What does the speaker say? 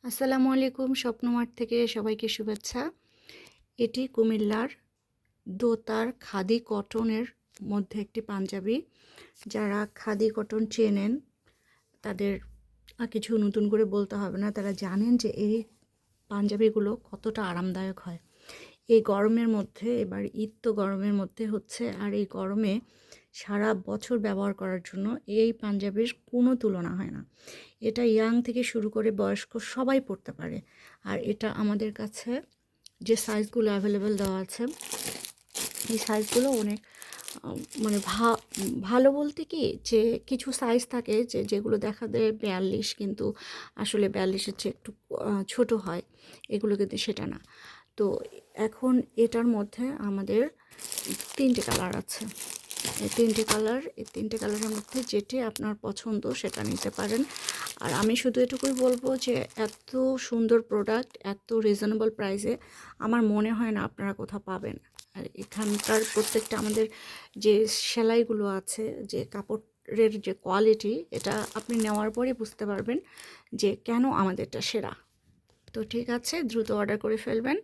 আসসালামু আলাইকুম, স্বপ্নমার্ট থেকে সবাইকে শুভেচ্ছা। এটি কুমিল্লার দোতার খাদি কটনের মধ্যে একটি পাঞ্জাবি। যারা খাদি কটন চেনেন তাদের কিছু নতুন করে বলতে হবে না, তারা জানেন যে এই পাঞ্জাবিগুলো কতটা আরামদায়ক হয়। এই গরমের মধ্যে, এবার ঈদ তো গরমের মধ্যে হচ্ছে, আর এই গরমে সারা বছর ব্যবহার করার জন্য এই পাঞ্জাবির কোনো তুলনা হয় না। এটা ইয়াং থেকে শুরু করে বয়স্ক সবাই পরতে পারে। আর এটা আমাদের কাছে যে সাইজগুলো অ্যাভেলেবেল দেওয়া আছে, এই সাইজগুলো অনেক মানে ভালো বলতে কি, যে কিছু সাইজ থাকে যেগুলো দেখা দেয় 42, কিন্তু আসলে 42-এর চেয়ে একটু ছোট হয়। এগুলো কিন্তু সেটা না। তো এখন এটার মধ্যে আমাদের 3টে কালার আছে। এই তিনটে কালারের মধ্যে যেটি আপনার পছন্দ সেটা নিতে পারেন। আর আমি শুধু এটুকুই বলবো যে এত সুন্দর প্রোডাক্ট এত রিজনেবল প্রাইসে আমার মনে হয় না আপনারা কোথাও পাবেন। আর এখানকার প্রত্যেকটা আমাদের যে সেলাইগুলো আছে, যে কাপড়ের যে কোয়ালিটি, এটা আপনি নেওয়ার পরে বুঝতে পারবেন যে কেন আমাদেরটা সেরা। তো ঠিক আছে, দ্রুত অর্ডার করে ফেলবেন।